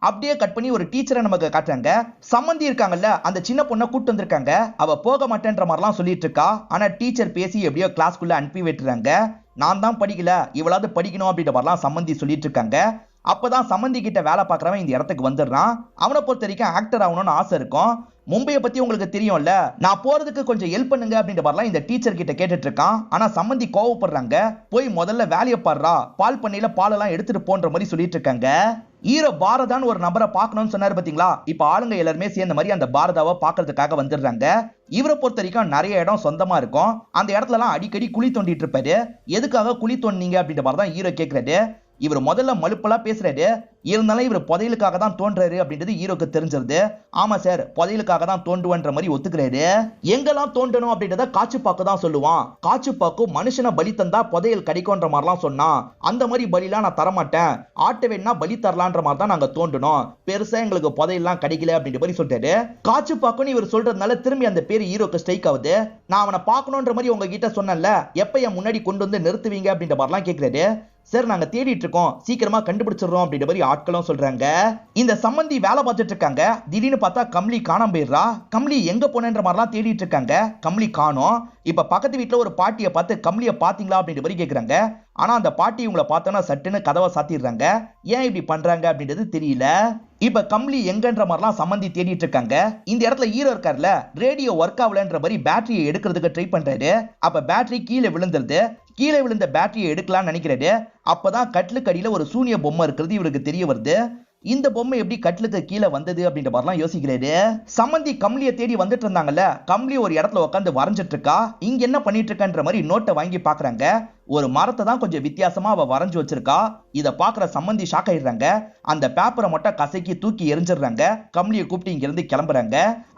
அப்படியே கட் பண்ணி ஒரு டீச்சரை நமக்கு காட்டுறாங்க. சம்மந்தி இருக்காங்கல்ல, அந்த சின்ன பொண்ணை கூட்டு வந்திருக்காங்க. அவ போக மாட்டேன்ற மாதிரிலாம் சொல்லிட்டு இருக்கா. ஆனா டீச்சர் பேசி எப்படியோ கிளாஸ்க்குள்ள அனுப்பி விட்டுறாங்க. நான் தான் படிக்கல, இவளாவது படிக்கணும் அப்படின்ற மாதிரிலாம் சம்மந்தி சொல்லிட்டு இருக்காங்க. அப்பதான் சம்மந்தி கிட்ட வேலை பார்க்கறவன் இந்த இடத்துக்கு வந்துடுறான். அவனை பொறுத்த வரைக்கும் ஆக்டர் ஆகணும்னு ஆசை இருக்கும். மும்பையை பத்தி உங்களுக்கு தெரியும்ல, நான் போறதுக்கு கொஞ்சம் ஹெல்ப் பண்ணுங்க அப்படின்ற மாதிரிலாம் இந்த டீச்சர் கிட்ட கேட்டுட்டு இருக்கான். ஆனா சம்மந்தி கோவப்படுறாங்க. போய் முதல்ல வேலையை பாடுறா, பால் பண்ணையில பாலெல்லாம் எடுத்துட்டு போன்ற மாதிரி சொல்லிட்டு இருக்காங்க. ஹீரோ பாரதான்னு ஒரு நபரை பார்க்கணும்னு சொன்னாரு பாத்தீங்களா, இப்ப ஆளுங்க எல்லாருமே சேர்ந்த மாதிரி அந்த பாரதாவை பாக்குறதுக்காக வந்துடுறாங்க. இவரை பொறுத்த வரைக்கும் நிறைய இடம் சொந்தமா இருக்கும். அந்த இடத்துல எல்லாம் அடிக்கடி குழி தோண்டிட்டு இருப்பாரு. எதுக்காக குழி தோண்டினீங்க அப்படின்ற மாதிரி தான் ஹீரோ கேட்கிறாரு. இவர் முதல்ல மலுப்பெல்லாம் பேசுறாரு. இருந்தாலும் இவர் புதையலுக்காக தான் தோன்றாரு அப்படின்றது ஹீரோக்கு தெரிஞ்சிருது. ஆமா சார், புதையலுக்காக தான் தோண்டுவன்ற மாதிரி ஒத்துக்கிறாரு. எங்கெல்லாம் தோண்டணும் அப்படின்றத காச்சுப்பாக்கு தான் சொல்லுவான். காச்சுப்பாக்கு மனுஷனை பலி தந்தா புதையல் கிடைக்கும்ன்ற மாதிரிலாம் சொன்னான். அந்த மாதிரி பலிலாம் நான் தரமாட்டேன், ஆட்ட வேணா பலி தரலான்ற மாதிரி தான் நாங்க தோண்டணும், பெருசா எங்களுக்கு புதையெல்லாம் கிடைக்கல அப்படின்ற மாதிரி சொல்லிட்டாரு. காச்சுப்பாக்குன்னு இவர் சொல்றதுனால திரும்பி அந்த பேரு ஹீரோக்கு ஸ்ட்ரைக் ஆகுது. நான் அவனை பார்க்கணுன்ற மாதிரி உங்ககிட்ட சொன்னேன்ல, எப்ப என் முன்னாடி கொண்டு வந்து நிறுத்துவீங்க அப்படின்ற மாதிரிலாம் கேட்கிறாரு. சார் நாங்க தேடிட்டு இருக்கோம், சீக்கிரமா கண்டுபிடிச்சிடுறோம் அப்படின்ற மாதிரி ஆட்களும் சொல்றாங்க. இந்த சம்மந்தி வேலை பார்த்துட்டு இருக்காங்க. திடீர்னு பார்த்தா கம்லி காணாம போயிடுறா. கம்லி எங்க போனன்ற மாதிரிலாம் தேடிட்டு இருக்காங்க. கம்லி காணோம். இப்ப பக்கத்து வீட்டுல ஒரு பாட்டியை பார்த்து கம்லியை பாத்தீங்களா அப்படின்ற மாதிரி கேக்குறாங்க. ஆனா அந்த பாட்டி இவங்களை பார்த்தோன்னா சட்டுன்னு கதவை சாத்திடுறாங்க. ஏன் இப்படி பண்றாங்க அப்படின்றது தெரியல. இப்ப கம்லி எங்கன்ற மாதிரிலாம் சம்மந்தி தேடிட்டு இருக்காங்க. இந்த இடத்துல ஹீரோ இருக்கார்ல, ரேடியோ ஒர்க் ஆகலன்ற மாதிரி பேட்டரியை எடுக்கிறதுக்கு ட்ரை பண்றாரு. அப்ப பேட்டரி கீழே விழுந்துருது. கீழே விழுந்த பேட்டரியை எடுக்கலாம்னு நினைக்கிறாரு. அப்பதான் கட்லுக்கு அடியில ஒரு சூனிய பொம்மை இருக்கிறது இவருக்கு தெரிய வருது. இந்த பொம்மை எப்படி கட்லுக்கு கீழே வந்தது அப்படின்ற மாதிரிலாம் யோசிக்கிறாரு. சம்மந்தி கம்லியை தேடி வந்துட்டு இருந்தாங்கல்ல, கம்லி ஒரு இடத்துல உட்காந்து வரைஞ்சிட்டு இருக்கா. இங்க என்ன பண்ணிட்டு இருக்கன்ற மாதிரி நோட்டை வாங்கி பாக்குறாங்க. ஒரு மரத்தை தான் கொஞ்சம் வித்தியாசமா அவ வரைஞ்சு வச்சிருக்கா. இத பாக்குற சம்மந்தி ஷாக் ஆயிடுறாங்க. அந்த பேப்பரை மட்டும் கசக்கி தூக்கி எரிஞ்சிடுறாங்க. கம்லியை கூப்பிட்டு இங்க இருந்து கிளம்புறாங்க.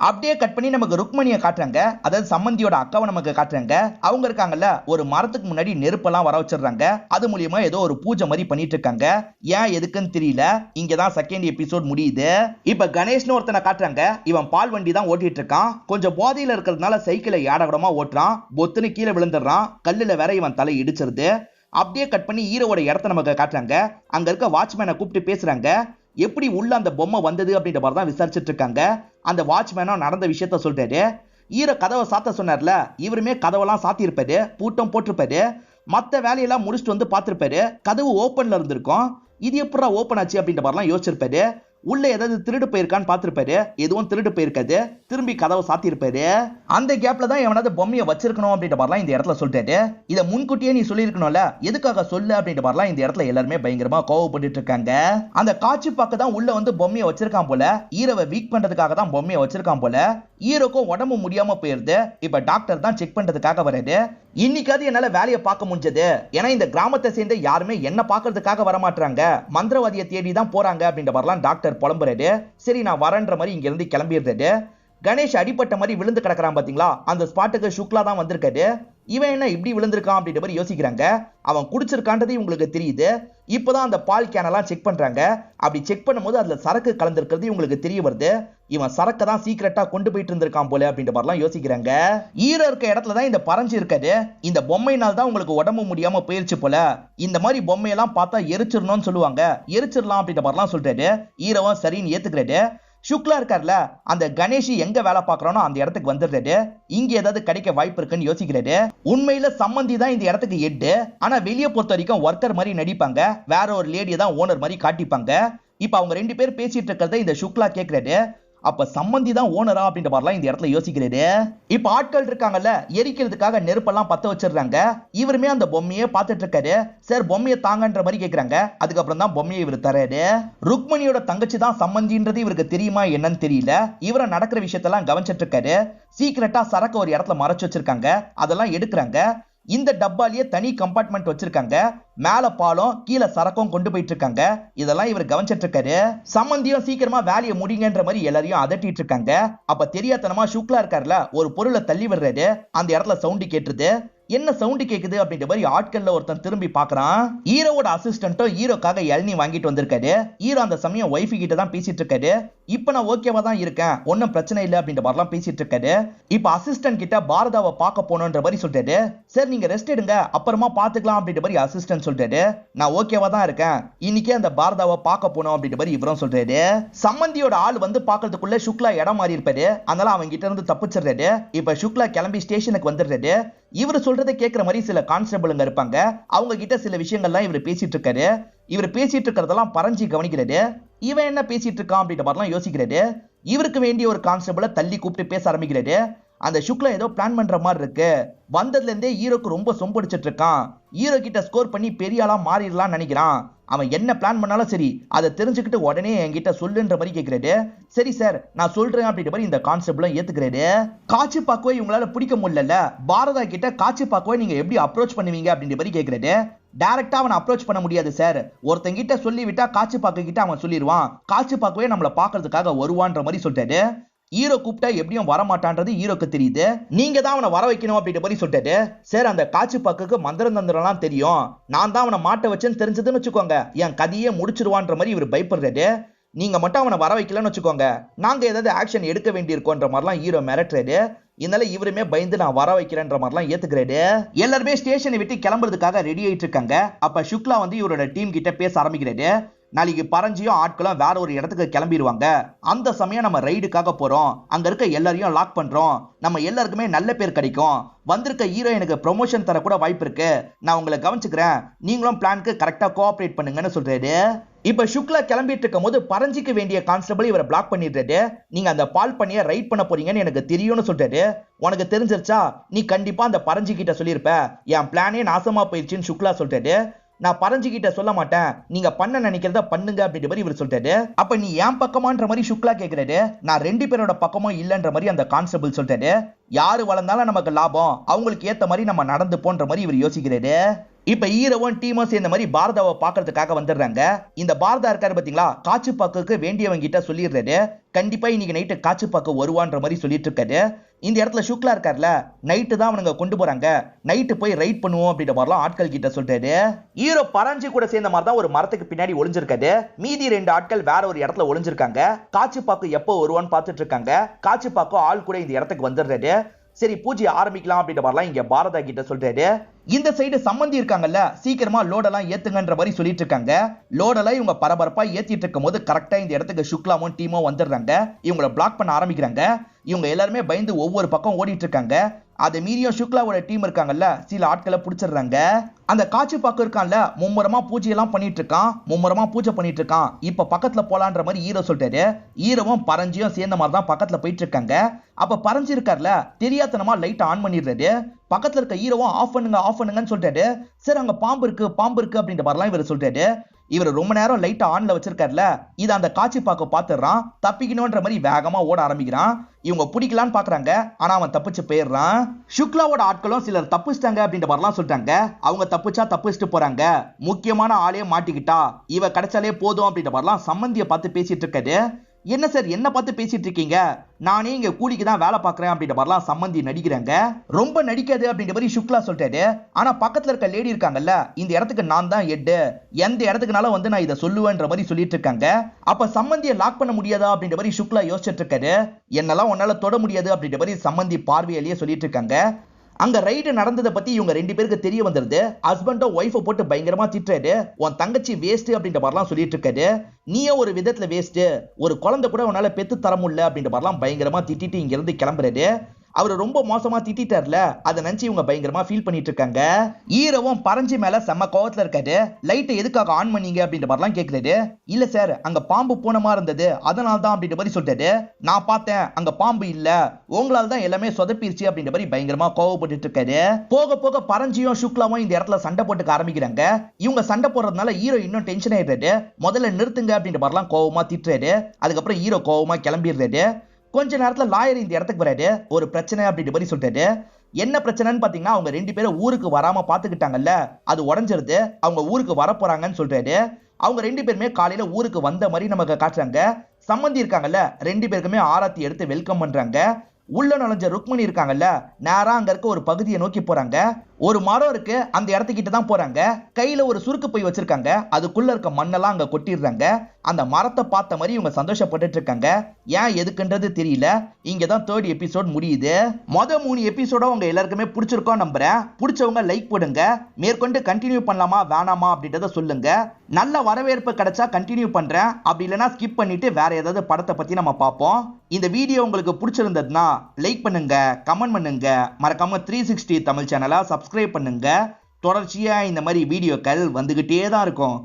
அப்படியே கட் பண்ணி நமக்கு ருக்மணியை காட்டுறாங்க. அதாவது சம்மந்தியோட அக்காவை நமக்கு காட்டுறாங்க. அவங்க இருக்காங்கல்ல, ஒரு மரத்துக்கு முன்னாடி நெருப்பெல்லாம் வர வச்சிடுறாங்க. அது மூலியமா ஏதோ ஒரு பூஜை மாதிரி பண்ணிட்டு இருக்காங்க. ஏன் எதுக்குன்னு தெரியல. இங்கதான் செகண்ட் எபிசோட் முடியுது. இப்ப கணேஷ்னு ஒருத்தனை காட்டுறாங்க. இவன் பால் வண்டி தான் ஓட்டிட்டு இருக்கான். கொஞ்சம் போதையில இருக்கிறதுனால சைக்கிளை ஏடகடமா ஓட்டுறான். பொத்துன்னு கீழே விழுந்துடுறான். கல்லுல வேற இவன் தலை இடிச்சிருது. அப்படியே கட் பண்ணி ஹீரோவோட இடத்தை நமக்கு காட்டுறாங்க. அங்க இருக்க வாட்ச்மேனை கூப்பிட்டு பேசுறாங்க. எப்படி உள்ள அந்த பொம்மை வந்தது அப்படின்ற மாதிரி தான் விசாரிச்சுட்டு இருக்காங்க. அந்த வாட்ச்மேனும் நடந்த விஷயத்த சொல்றாரு. ஹீரோ கதவை சாத்த சொன்னார்ல, இவருமே கதவெல்லாம் சாத்தி இருப்பாரு, பூட்டம் போட்டிருப்பாரு. மத்த வேலையெல்லாம் முடிச்சுட்டு வந்து பார்த்திருப்பாரு. கதவு ஓப்பன்ல இருந்திருக்கும். இது எப்படா ஓப்பன் ஆச்சு அப்படின்ற மாதிரிலாம் யோசிச்சிருப்பாரு. உள்ள ஏதாவது திருடு போயிருக்கான்னு பார்த்திருப்பாரு. எதுவும் திருடு போயிருக்காது. திரும்பி கதவை சாத்திருப்பாரு. அந்த கேப்ல தான் எவனாவது பொம்மையை வச்சிருக்கணும் அப்படின்ற மாதிரிலாம் இந்த இடத்துல சொல்லிட்டாரு. இதை முன்கூட்டியே நீ சொல்லியிருக்கணும்ல, எதுக்காக சொல்லு அப்படின்ற மாதிரிலாம் இந்த இடத்துல எல்லாருமே பயங்கரமா கோவப்பட்டு இருக்காங்க. அந்த காட்சி பார்க்க தான் உள்ள வந்து பொம்மையை வச்சிருக்கான் போல. ஹீரோவை வீக் பண்றதுக்காக தான் பொம்மையை வச்சிருக்கான் போல. ஹீரோக்கும் உடம்பு முடியாம போயிருது. இப்ப டாக்டர் தான் செக் பண்றதுக்காக வராது. இன்னைக்காவது என்னால வேலையை பார்க்க முடிஞ்சது. ஏன்னா இந்த கிராமத்தை சேர்ந்து யாருமே என்ன பார்க்கறதுக்காக வரமாட்டாங்க, மந்திரவாதியை தேடி தான் போறாங்க அப்படின்ற மாதிரிலாம் டாக்டர் புலம்புறாரு. சரி நான் வரேன்ற மாதிரி இங்க இருந்து கிளம்பிடுறாரு. கணேஷ் அடிப்பட்ட மாதிரி விழுந்து கிடக்குறான் பாத்தீங்களா, அந்த ஸ்பாட்டுக்கு சுக்லா தான் வந்திருக்காரு. இவன் என்ன இப்படி விழுந்திருக்கான் அப்படின்ற மாதிரி யோசிக்கிறாங்க. அவன் குடிச்சிருக்கான்றது உங்களுக்கு தெரியுது. இப்பதான் அந்த பால் கேனெல்லாம் செக் பண்றாங்க. அப்படி செக் பண்ணும்போது அதுல சரக்கு கலந்துருக்கிறது உங்களுக்கு தெரிய வருது. இவன் சரக்கை தான் சீக்கிரட்டா கொண்டு போயிட்டு இருந்திருக்கான் போல அப்படின்ற மாதிரிலாம் யோசிக்கிறாங்க. ஹீரோ இருக்க இடத்துல தான் இந்த பறஞ்சு இருக்காது. இந்த பொம்மையினால் தான் உங்களுக்கு உடம்பு முடியாம போயிருச்சு போல. இந்த மாதிரி பொம்மையெல்லாம் பார்த்தா எரிச்சிடணும்னு சொல்லுவாங்க, எரிச்சிடலாம் அப்படின்ற மாதிரிலாம் சொல்றாரு. ஹீரோவும் சரின்னு ஏத்துக்கிறாரு. சுக்லா இருக்கார்ல, அந்த கணேஷ் எங்க வேலை பார்க்கறானோ அந்த இடத்துக்கு வந்துடுறாரு. இங்க ஏதாவது கிடைக்க வாய்ப்பு இருக்குன்னு யோசிக்கிறாரு. உண்மையில சம்மந்தி தான் இந்த இடத்துக்கு ஹெட். ஆனா வெளியே பொறுத்த வரைக்கும் ஒர்க்கர் மாதிரி நடிப்பாங்க. வேற ஒரு லேடியை தான் ஓனர் மாதிரி காட்டிப்பாங்க. இப்ப அவங்க ரெண்டு பேர் பேசிட்டு இருக்கிறத இந்த சுக்லா கேட்கிறாரு. அப்ப சம்மந்தி தான் ஓனரா அப்படின்ற மாதிரிலாம் இந்த இடத்துல யோசிக்கிறாரு. இப்ப ஆட்கள் இருக்காங்கல்ல, எரிக்கிறதுக்காக நெருப்பெல்லாம் பத்த வச்சிடுறாங்க. இவருமே அந்த பொம்மையை பார்த்துட்டு இருக்காரு. சார் பொம்மையை தாங்கன்ற மாதிரி கேட்கறாங்க. அதுக்கப்புறம் தான் பொம்மையை இவர் தராரு. ருக்மணியோட தங்கச்சி தான் சம்மந்தின்றது இவருக்கு தெரியுமா என்னன்னு தெரியல. இவரை நடக்கிற விஷயத்தெல்லாம் கவனிச்சிட்டு இருக்காரு. சீக்கிரட்டா சரக்கு ஒரு இடத்துல மறைச்சு வச்சிருக்காங்க. அதெல்லாம் எடுக்கிறாங்க. இந்த டப்பாலேயே தனி கம்பார்ட்மெண்ட் வச்சிருக்காங்க. மேல பாலம், கீழே சரக்கும் கொண்டு போயிட்டு இருக்காங்க. இதெல்லாம் இவர் கவனிச்சிட்டு இருக்காரு. சம்மந்தியும் சீக்கிரமா வேலையை முடிங்கன்ற மாதிரி எல்லாரையும் அதட்டிட்டு இருக்காங்க. அப்ப தெரியாதனமா சுக்லா இருக்காருல, ஒரு பொருளை தள்ளி விடுறாரு. அந்த இடத்துல சவுண்டு கேட்டுது. என்ன சவுண்டு கேக்குது அப்படின்ற மாதிரி ஆட்கள்ல ஒருத்தன் திரும்பி பாக்குறான். ஹீரோவோட அசிஸ்டன்ட்டும் ஹீரோக்காக இளநீ வாங்கிட்டு வந்திருக்காரு. ஹீரோ அந்த சமயம் ஒய்ஃபு கிட்ட தான் பேசிட்டு இருக்காரு. இப்ப நான் ஓகேவா தான் இருக்கேன், ஒன்னும் பிரச்சனை இல்லை அப்படின்ற மாதிரிலாம் பேசிட்டு இருக்காரு. இப்ப அசிஸ்டன்ட் கிட்ட பாரதாவை பார்க்க போனோன்ற மாதிரி சொல்றாரு. சார் நீங்க ரெஸ்ட் எடுங்க, அப்புறமா பாத்துக்கலாம் அப்படின்ற மாதிரி அசிஸ்டன்ட் சொல்றாரு. நான் ஓகேவா தான் இருக்கேன், இன்னைக்கே அந்த பாரதாவை பார்க்க போனோம் அப்படின்ற மாதிரி இவரும் சொல்றாரு. சம்மந்தியோட ஆள் வந்து பாக்குறதுக்குள்ள சுக்லா இடம் மாறி இருப்பாரு. அதனால அவங்க கிட்ட இருந்து தப்பிச்சிடுறாரு. இப்ப சுக்லா கிளம்பி ஸ்டேஷனுக்கு வந்துடுறாரு. இவர் சொல்றதை கேட்கிற மாதிரி சில கான்ஸ்டபிளுங்க இருப்பாங்க. அவங்க கிட்ட சில விஷயங்கள்லாம் இவர் பேசிட்டு இருக்காரு. இவர் பேசிட்டு இருக்கிறதெல்லாம் பறஞ்சி கவனிக்கிறாரு. இவன் என்ன பேசிட்டு இருக்கான் அப்படின்ற மாதிரிலாம் யோசிக்கிறாரு. இவருக்கு வேண்டிய ஒரு கான்ஸ்டபிளை தள்ளி கூப்பிட்டு பேச ஆரம்பிக்கிறாரு. அந்த சுக்லா ஏதோ பிளான் பண்ற மாதிரி இருக்கு. வந்ததுல இருந்தே ஹீரோக்கு ரொம்ப சொம்படிச்சிட்டு இருக்கான். ஹீரோ கிட்ட ஸ்கோர் பண்ணி பெரிய ஆளா மாறிடலாம்னு நினைக்கிறான். அவன் என்ன பிளான் பண்ணாலும் சரி, அதை தெரிஞ்சுக்கிட்டு உடனே என்கிட்ட சொல்லுன்ற மாதிரி கேட்கிறாரு. சரி சார் நான் சொல்றேன் அப்படின்ற மாதிரி இந்த கான்செப்ட்லாம் ஏத்துக்கிறாரு. காட்சி பாக்கவே இவங்களால பிடிக்க முடியல. பாரதா கிட்ட காட்சி பாக்கவே நீங்க எப்படி அப்ரோச் பண்ணுவீங்க அப்படின்ற மாதிரி கேட்கிறாரு. டைரக்டா அவனை அப்ரோச் பண்ண முடியாது சார். ஒருத்தங்கிட்ட சொல்லி விட்டா காட்சி பாக்க கிட்ட அவன் சொல்லிடுவான். காட்சி பாக்கவே நம்மளை பாக்குறதுக்காக வருவான்ற மாதிரி சொல்லிட்டாரு. ஹீரோ கூப்பிட்டா எப்படியும் வரமாட்டான்றது ஹீரோக்கு தெரியுது. நீங்க தான் அவனை வர வைக்கணும் அப்படின்ற மாதிரி சொல்லிட்டாரு. சார் அந்த காட்சி பாக்குக்கு மந்திரம் தந்திரம்லாம் தெரியும். நான் தான் அவனை மாட்ட வச்சேன்னு தெரிஞ்சதுன்னு வச்சுக்கோங்க, என் கதையே முடிச்சிருவான்ற மாதிரி இவர் பயப்படுறாரு. நீங்க மட்டும் அவனை வர வைக்கலன்னு வச்சுக்கோங்க, நாங்க ஏதாவது ஆக்ஷன் எடுக்க வேண்டியிருக்கோன்ற மாதிரிலாம் ஹீரோ மிரட்டுறாரு. இதனால இவருமே பயந்து நான் வர வைக்கிறேன்ற மாதிரிலாம் ஏத்துக்கிறாரு. எல்லாருமே ஸ்டேஷனை விட்டு கிளம்புறதுக்காக ரெடி ஆயிட்டு இருக்காங்க. அப்ப சுக்லா வந்து இவரோட டீம் கிட்ட பேச ஆரம்பிக்கிறாரு. நாளைக்கு பரஞ்சியும் ஆட்களும் வேற ஒரு இடத்துக்கு கிளம்பிடுவாங்க. அந்த சமயம் நம்ம ரைடுக்காக போறோம், அங்க இருக்க எல்லாரையும் லாக் பண்றோம், நம்ம எல்லாருக்குமே நல்ல பேர் கிடைக்கும், வந்திருக்க ஹீரோ எனக்கு ப்ரொமோஷன் தர கூட வாய்ப்பு இருக்கு, நான் உங்களை கவனிச்சுக்கிறேன், நீங்களும் பிளானுக்கு கரெக்டா கோஆபரேட் பண்ணுங்கன்னு சொல்றாரு. இப்ப சுக்லா கிளம்பிட்டு இருக்கும் போது பரஞ்சிக்கு வேண்டிய கான்ஸ்டபிள் இவரை பிளாக் பண்ணிடுறாரு. நீங்க அந்த பால் பண்ணிய ரைட் பண்ண போறீங்கன்னு எனக்கு தெரியும்னு சொல்றாரு. உனக்கு தெரிஞ்சிருச்சா, நீ கண்டிப்பா அந்த பரஞ்சி கிட்ட சொல்லியிருப்ப, என் பிளானே நாசமா போயிடுச்சுன்னு சுக்லா சொல்றாரு. நான் பரஞ்சி கிட்ட சொல்ல மாட்டேன், நீங்க பண்ண நினைக்கிறத பண்ணுங்க அப்படின்ற மாதிரி இவர் சொல்றாரு. அப்ப நீ ஏன் பக்கமான்ற மாதிரி சுக்லா கேக்குறாரு. நான் 2 பேரோட பக்கமும் இல்லன்ற மாதிரி அந்த கான்ஸ்டபிள் சொல்றாரு. யாரு வளர்ந்தாலும் நமக்கு லாபம், அவங்களுக்கு ஏத்த மாதிரி நம்ம நடந்து போன்ற மாதிரி இவர் யோசிக்கிறாரு. இப்ப ஹீரோவும் டீமும் சேர்ந்த மாதிரி பாரதாவை பாக்குறதுக்காக வந்துடுறாங்க. இந்த பாரதா இருக்காரு பாத்தீங்களா, காச்சுப்பாக்குக்கு வேண்டியவங்க கிட்ட சொல்லிடுறாரு, கண்டிப்பா இன்னைக்கு நைட்டு காச்சுப்பாக்கு வருவான்ற மாதிரி சொல்லிட்டு இருக்காரு. இந்த இடத்துல சுக்லா இருக்காருல, நைட்டு தான் அவனுங்க கொண்டு போறாங்க, நைட்டு போய் ரைட் பண்ணுவோம் அப்படின்ற மாதிரிலாம் ஆட்கள் கிட்ட சொல்றாரு. ஹீரோ பரஞ்சி கூட சேர்ந்த மாதிரி தான் ஒரு மரத்துக்கு பின்னாடி ஒளிஞ்சிருக்காரு. மீதி 2 ஆட்கள் வேற ஒரு இடத்துல ஒளிஞ்சிருக்காங்க. காச்சுப்பாக்கு எப்போ வருவான்னு பார்த்துட்டு இருக்காங்க. காச்சுப்பாக்கு ஆள் கூட இந்த இடத்துக்கு வந்துடுறாரு. சரி பூஜை ஆரம்பிக்கலாம் அப்படின்ற மாதிரிலாம் இங்க பாரதா கிட்ட சொல்றாரு. இந்த சைடு சம்பந்தி இருக்காங்கல்ல, சீக்கிரமா லோடெல்லாம் ஏத்துங்கன்ற மாதிரி சொல்லிட்டு இருக்காங்க. லோடெல்லாம் இவங்க பரபரப்பா ஏத்திட்டு இருக்கும் போது கரெக்டா இந்த இடத்துக்கு சுக்லாவும் டீமும் வந்துடுறாங்க. இவங்களை பிளாக் பண்ண ஆரம்பிக்கிறாங்க. இவங்க எல்லாருமே பயந்து ஒவ்வொரு பக்கம் ஓடிட்டு இருக்காங்க. அதை மீறியும் சுக்லாவோட டீம் இருக்காங்கல்ல, சில ஆட்களை பிடிச்சிடுறாங்க. அந்த காட்சி பாக்கு இருக்கான்ல, மும்முரமா பூஜையெல்லாம் பண்ணிட்டு இருக்கான், மும்முரமா பூஜை பண்ணிட்டு இருக்கான். இப்ப பக்கத்துல போலான்ற மாதிரி ஹீரோ சொல்றாரு. ஹீரோவும் பரஞ்சியும் சேர்ந்த மாதிரி தான் பக்கத்துல போயிட்டு இருக்காங்க. அப்ப பரஞ்சி இருக்கார்ல, தெரியாதனமா லைட் ஆன் பண்ணிடுறாரு. பக்கத்துல இருக்க ஹீரோவும் ஆஃப் பண்ணுங்கன்னு சொல்றாரு. சரி அங்க பாம்பு இருக்கு அப்படின்ற மாதிரிலாம் இவர் சொல்றாரு. இவர் ரொம்ப நேரம் லைட்டா ஆன்ல வச்சிருக்காருல, இத அந்த காட்சி பாக்க பாத்துறான். தப்பிக்கணும்ன்ற மாதிரி வேகமா ஓட ஆரம்பிக்கிறான். இவங்க பிடிக்கலான்னு பாக்குறாங்க, ஆனா அவன் தப்பிச்சு போயிடுறான். சுக்லாவோட ஆட்களும் சிலர் தப்பிச்சிட்டாங்க அப்படின்ற மாதிரிலாம் சொல்றாங்க. அவங்க தப்பிச்சுட்டு போறாங்க. முக்கியமான ஆளே மாட்டிக்கிட்டா, இவ கிடைச்சாலே போதும் அப்படின்ற மாதிரிலாம் சம்பந்திய பார்த்து பேசிட்டு இருக்காரு. என்ன சார் என்ன பார்த்து பேசிட்டு இருக்கீங்க, நானே இங்க கூலிக்கு தான் வேலை பார்க்கறேன் அப்படின்ற மாதிரிலாம் சம்பந்தி நடிக்கிறாங்க. ரொம்ப நடிக்காது அப்படின்ற மாதிரி சுக்லா சொல்றாரு. ஆனா பக்கத்துல இருக்க லேடி இருக்காங்கல்ல, இந்த இடத்துக்கு நான் தான் ஹெட், எந்த இடத்துக்குனால வந்து நான் இதை சொல்லுவேன்ற மாதிரி சொல்லிட்டு இருக்காங்க. அப்ப சம்பந்தியை லாக் பண்ண முடியாதா அப்படின்ற மாதிரி சுக்லா யோசிச்சுட்டு இருக்காரு. என்னெல்லாம் உன்னால தொட முடியாது அப்படின்ற மாதிரி சம்பந்தி பார்வையிலேயே சொல்லிட்டு இருக்காங்க. அங்க ரைடு நடந்ததை பத்தி இவங்க 2 பேருக்கு தெரிய வந்துருது. ஹஸ்பண்டோ ஒய்ஃபை போட்டு பயங்கரமா திட்டுறாரு. உன் தங்கச்சி வேஸ்ட் அப்படின்ற மாதிரிலாம் சொல்லிட்டு இருக்காரு. நீயே ஒரு விதத்துல வேஸ்ட், ஒரு குழந்தை கூட உன்னால பெத்து தர முடியல அப்படின்ற மாதிரிலாம் பயங்கரமா திட்டிட்டு இங்க இருந்து கிளம்புறாரு. அவர் ரொம்ப மோசமா திட்டார்ல, அதை நினைச்சு இவங்க பயங்கரமா ஃபீல் பண்ணிட்டு இருக்காங்க. ஹீரோவும் பரஞ்சி மேல செம்ம கோவத்துல இருக்காரு. லைட்டை எதுக்காக ஆன் பண்ணீங்க அப்படின்ற மாதிரிலாம் கேக்குறாரு. இல்ல சார் அங்க பாம்பு போன மாதிரி இருந்தது, அதனால தான் அப்படின்ற மாதிரி சொல்றாரு. நான் பார்த்தேன் அங்க பாம்பு இல்ல, உங்களால தான் எல்லாமே சொதப்பிருச்சு அப்படின்ற மாதிரி பயங்கரமா கோவப்பட்டு இருக்காரு. போக போக பரஞ்சியும் சுக்லாவும் இந்த இடத்துல சண்டை போட்டுக்க ஆரம்பிக்கிறாங்க. இவங்க சண்டை போடுறதுனால ஹீரோ இன்னும் டென்ஷன் ஆயிடுறாரு. முதல்ல நிறுத்துங்க அப்படின்ற மாதிரிலாம் கோவமா திட்டுறாரு. அதுக்கப்புறம் ஹீரோ கோவமா கிளம்பிடுறாரு. கொஞ்ச நேரத்துல லாயர் இந்த இடத்துக்கு வராரு. ஒரு பிரச்சனை அப்படின்ற மாதிரி சொல்றாரு. என்ன பிரச்சனைன்னு பாத்தீங்கன்னா, அவங்க 2 பேரும் ஊருக்கு வராம பாத்துக்கிட்டாங்கல்ல, அது உடஞ்சிருது, அவங்க ஊருக்கு வர போறாங்கன்னு சொல்றாரு. அவங்க 2 பேருமே காலையில ஊருக்கு வந்த மாதிரி நமக்கு காட்டுறாங்க. சம்பந்தி இருக்காங்கல்ல, 2 பேருக்குமே ஆராத்தி எடுத்து வெல்கம் பண்றாங்க. உள்ள நுழைஞ்ச ருக்மணி இருக்காங்கல்ல, நேரா அங்க இருக்க ஒரு பகுதியை நோக்கி போறாங்க. ஒரு மரம் இருக்கு, அந்த இடத்துக்கிட்ட தான் போறாங்க. கையில ஒரு சுருக்கு பை வச்சிருக்காங்க, அதுக்குள்ள இருக்க மண்ணெல்லாம் அங்க கொட்டிடுறாங்க. அந்த மரத்தை பார்த்த மாதிரி இவங்க சந்தோஷப்பட்டு இருக்காங்க. ஏன் எதுக்குன்றது தெரியல. இங்கதான் 3rd எபிசோட் முடியுது. மொத 3 எபிசோட உங்க எல்லாருக்குமே பிடிச்சிருக்கோம் நம்புறேன். பிடிச்சவங்க லைக் போடுங்க. மேற்கொண்டு கண்டினியூ பண்ணலாமா வேணாமா அப்படின்றத சொல்லுங்க. நல்ல வரவேற்பு கிடைச்சா கண்டினியூ பண்றேன், அப்படி இல்லைன்னா ஸ்கிப் பண்ணிட்டு வேற ஏதாவது படத்தை பத்தி நம்ம பார்ப்போம். இந்த வீடியோ உங்களுக்கு பிடிச்சிருந்ததுன்னா லைக் பண்ணுங்க, கமெண்ட் பண்ணுங்க, மறக்காம 360 தமிழ் சேனலை சப்ஸ்கிரைப் பண்ணுங்க. தொடர்ச்சியா இந்த மாதிரி வீடியோக்கள் வந்துகிட்டே தான் இருக்கும்.